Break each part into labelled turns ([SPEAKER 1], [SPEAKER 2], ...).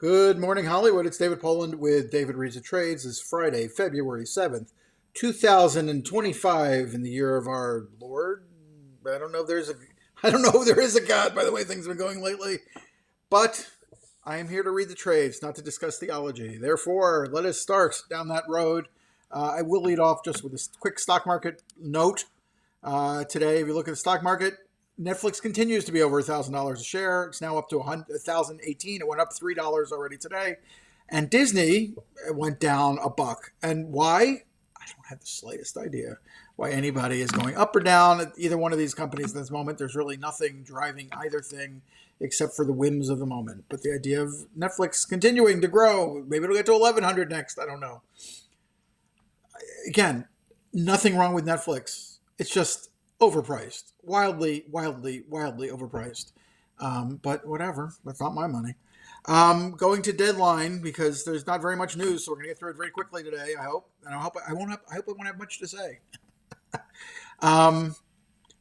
[SPEAKER 1] Good morning, Hollywood. It's David Poland with David Reads the Trades. It's Friday, February 7th, 2025, in the year of our Lord. I don't know if there's a I don't know if there is a God by the way things have been going lately, but I am here to read the trades, not to discuss theology. Therefore, let us start down that road. I will lead off just with a quick stock market note. Today, if you look at the stock market, Netflix continues to be over $1,000 a share. It's now up to 1,018. It went up $3 already today. And Disney went down a buck. And why? I don't have the slightest idea why anybody is going up or down at either one of these companies at this moment. There's really nothing driving either thing except for the whims of the moment. But the idea of Netflix continuing to grow, maybe it'll get to 1,100 next. I don't know. Again, nothing wrong with Netflix. It's just overpriced, wildly overpriced. But whatever, that's not my money. Going to deadline because there's not very much news, so we're gonna get through it very quickly today. I hope, and I hope I won't have much to say. The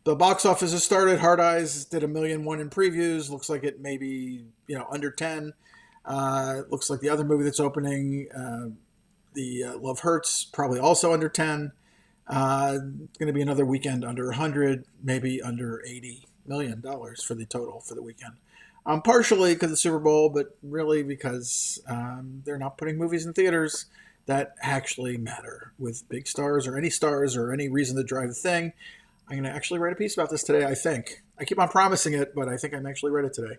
[SPEAKER 1] box office has started. Hard Eyes did 1,000,001 in previews. Looks like it maybe under 10. Looks like the other movie that's opening, the Love Hurts, probably also under 10. It's going to be another weekend under 100, maybe under $80 million for the total for the weekend. Partially because of the Super Bowl, but really because they're not putting movies in theaters that actually matter with big stars or any reason to drive the thing. I'm going to actually write a piece about this today, I think. I keep on promising it, but I think I'm actually read it today.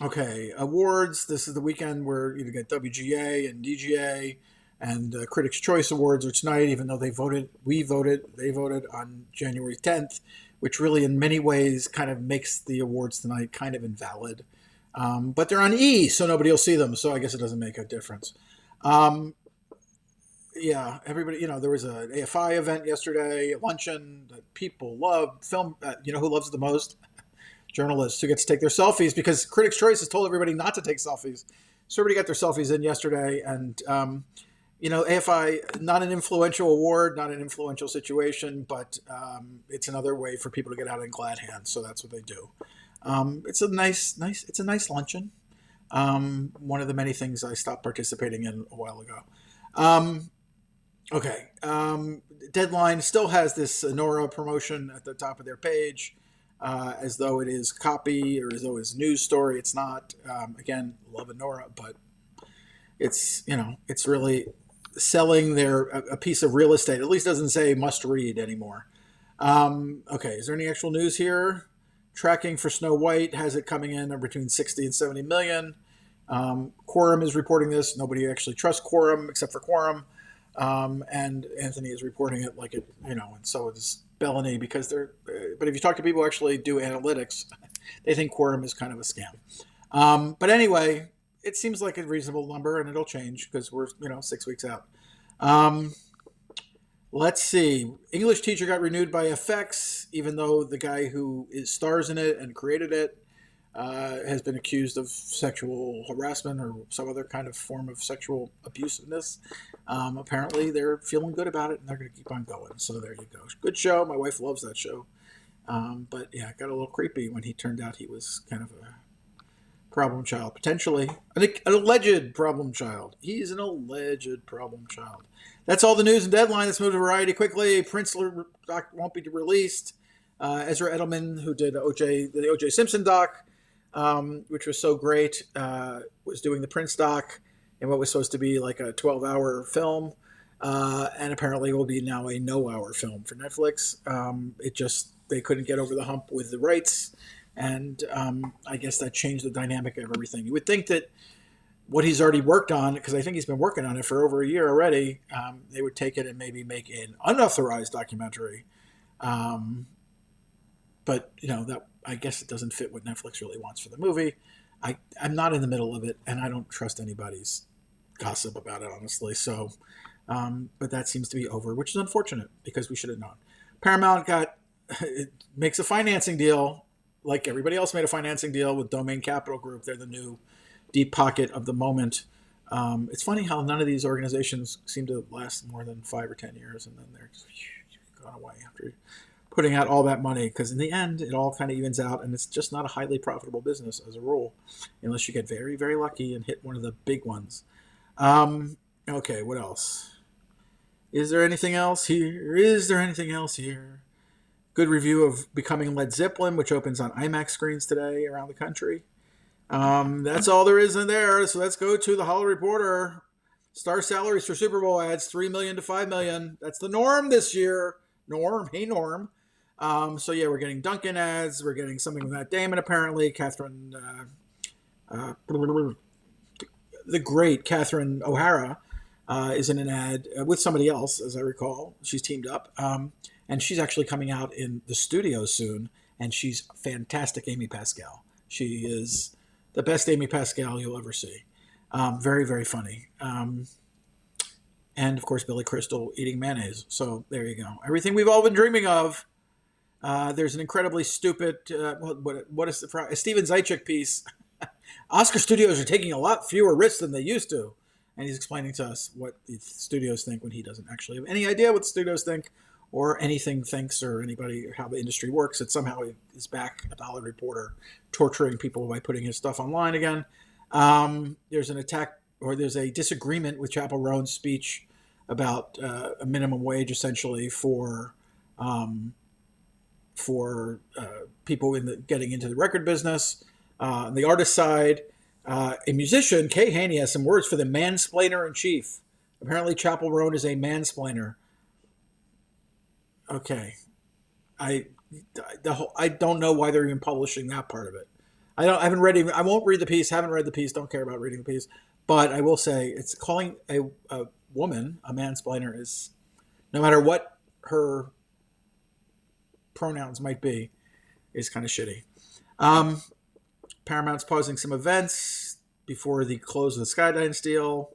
[SPEAKER 1] Okay, awards. This is the weekend where you get WGA and DGA. And Critics' Choice Awards are tonight, even though they voted on January 10th, which really in many ways kind of makes the awards tonight kind of invalid. But they're on E, so nobody will see them, so I guess it doesn't make a difference. Yeah, everybody, there was an AFI event yesterday, a luncheon that people love. Film, who loves it the most? Journalists who get to take their selfies because Critics' Choice has told everybody not to take selfies. So everybody got their selfies in yesterday, and AFI, not an influential award, not an influential situation, but it's another way for people to get out in glad hands. So that's what they do. It's a nice luncheon. One of the many things I stopped participating in a while ago. Okay. Deadline still has this Nora promotion at the top of their page, as though it is copy or as though it's news story. It's not. Again, love Nora, but it's really selling a piece of real estate. At least doesn't say must read anymore. Okay, is there any actual news here? Tracking for Snow White has it coming in between 60 and 70 million. Quorum is reporting this. Nobody actually trusts Quorum except for Quorum. And Anthony is reporting it like it, and so is Bellany because but if you talk to people who actually do analytics, they think Quorum is kind of a scam. But anyway, it seems like a reasonable number, and it'll change because we're 6 weeks out. Let's see. English Teacher got renewed by FX, even though the guy who stars in it and created it has been accused of sexual harassment or some other kind of form of sexual abusiveness. Apparently, they're feeling good about it, and they're going to keep on going. So there you go. Good show. My wife loves that show. But yeah, it got a little creepy when he turned out he was kind of a problem child, potentially an alleged problem child. He's an alleged problem child. That's all the news and deadline. Let's move to Variety quickly. Prince doc won't be released. Ezra Edelman, who did the O.J. Simpson doc, which was so great, was doing the Prince doc in what was supposed to be like a 12-hour film, and apparently will be now a no-hour film for Netflix. They couldn't get over the hump with the rights. And I guess that changed the dynamic of everything. You would think that what he's already worked on, because I think he's been working on it for over a year already, they would take it and maybe make an unauthorized documentary. But, that I guess it doesn't fit what Netflix really wants for the movie. I'm not in the middle of it, and I don't trust anybody's gossip about it, honestly. So, but that seems to be over, which is unfortunate because we should have known. Paramount it makes a financing deal. Like everybody else made a financing deal with Domain Capital Group. They're the new deep pocket of the moment. It's funny how none of these organizations seem to last more than 5 or 10 years, and then they're just gone away after putting out all that money, because in the end, it all kind of evens out, and it's just not a highly profitable business as a rule, unless you get very, very lucky and hit one of the big ones. Okay, what else? Is there anything else here? Is there anything else here? Good review of Becoming Led Zeppelin, which opens on IMAX screens today around the country. That's all there is in there. So let's go to the Hollywood Reporter. Star salaries for Super Bowl ads, $3 million to $5 million. That's the norm this year. Norm, hey Norm. So yeah, we're getting Duncan ads. We're getting something with Matt Damon apparently. Catherine, the great Catherine O'Hara is in an ad with somebody else, as I recall. She's teamed up, and she's actually coming out in the studio soon. And she's fantastic, Amy Pascal. She is the best Amy Pascal you'll ever see. Very, very funny. And of course, Billy Crystal eating mayonnaise. So there you go. Everything we've all been dreaming of. There's an incredibly stupid, what is the Steven Zaitchik piece. Oscar studios are taking a lot fewer risks than they used to. And he's explaining to us what the studios think when he doesn't actually have any idea what the studios think or anything thinks or anybody or how the industry works. It somehow is back at the Hollywood Reporter torturing people by putting his stuff online again. There's an attack or there's a disagreement with Chappell Roan's speech about a minimum wage essentially for people getting into the record business. On the artist side, a musician, Kay Haney, has some words for the mansplainer in chief. Apparently, Chappell Roan is a mansplainer. Okay, I don't know why they're even publishing that part of it. I haven't read even. I won't read the piece. Haven't read the piece. Don't care about reading the piece. But I will say, it's calling a woman a mansplainer is, no matter what her pronouns might be, is kind of shitty. Paramount's pausing some events before the close of the Skydance deal.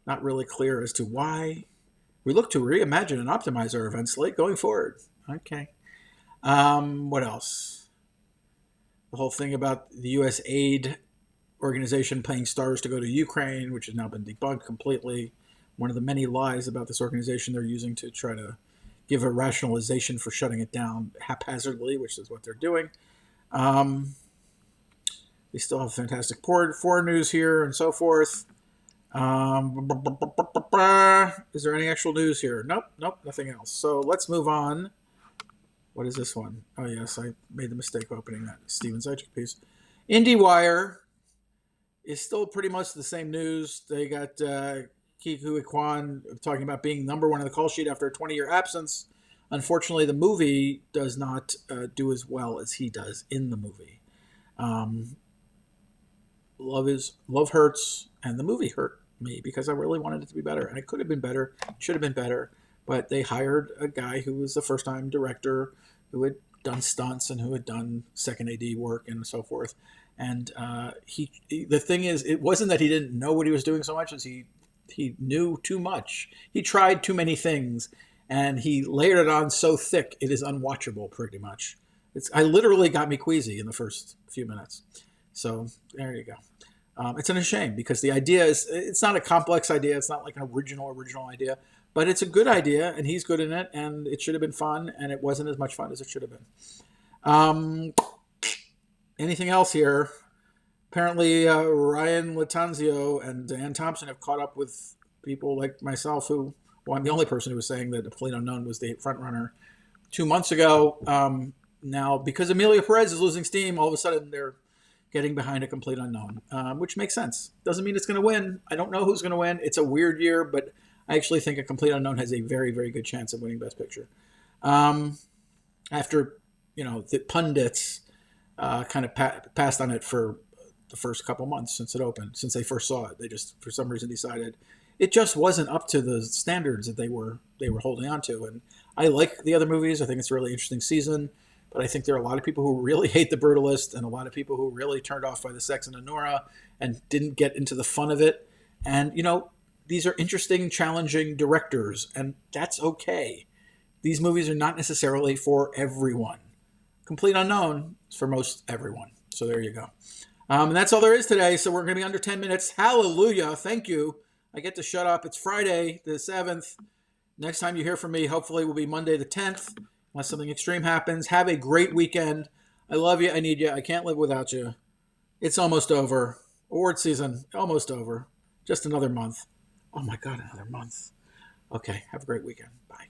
[SPEAKER 1] Not really clear as to why. We look to reimagine and optimize our event slate going forward. Okay. What else? The whole thing about the U.S. aid organization paying stars to go to Ukraine, which has now been debunked completely. One of the many lies about this organization they're using to try to give a rationalization for shutting it down haphazardly, which is what they're doing. They still have fantastic foreign news here and so forth. Is there any actual news here? Nope, nothing else. So let's move on. What is this one? Oh, yes, I made the mistake of opening that Steven Zaitchik piece. IndieWire is still pretty much the same news. They got Ke Huy Quan talking about being number one on the call sheet after a 20-year absence. Unfortunately, the movie does not do as well as he does in the movie. Love hurts, and the movie hurt me because I really wanted it to be better, and it could have been better, should have been better, but they hired a guy who was the first-time director who had done stunts and who had done second AD work and so forth. And the thing is, it wasn't that he didn't know what he was doing so much as he knew too much. He tried too many things, and he layered it on so thick it is unwatchable pretty much. I literally got me queasy in the first few minutes. So there you go. It's a shame because the idea it's not a complex idea. It's not like an original idea, but it's a good idea and he's good in it and it should have been fun and it wasn't as much fun as it should have been. Anything else here? Apparently Ryan Latanzio and Dan Thompson have caught up with people like myself I'm the only person who was saying that The Complete Unknown was the front runner 2 months ago. Now, because Emilia Perez is losing steam, all of a sudden they're getting behind A Complete Unknown, which makes sense. Doesn't mean it's going to win. I don't know who's going to win. It's a weird year, but I actually think A Complete Unknown has a very, very good chance of winning Best Picture. After, the pundits kind of passed on it for the first couple months since it opened, since they first saw it. They just, for some reason, decided it just wasn't up to the standards that they were holding on to. And I like the other movies. I think it's a really interesting season. But I think there are a lot of people who really hate The Brutalist and a lot of people who really turned off by The Sex and Nora and didn't get into the fun of it. And, these are interesting, challenging directors, and that's okay. These movies are not necessarily for everyone. Complete Unknown is for most everyone. So there you go. And that's all there is today. So we're going to be under 10 minutes. Hallelujah. Thank you. I get to shut up. It's Friday the 7th. Next time you hear from me, hopefully, will be Monday the 10th. unless something extreme happens. Have a great weekend. I love you. I need you. I can't live without you. It's almost over. Award season, almost over. Just another month. Oh my God, another month. Okay, have a great weekend. Bye.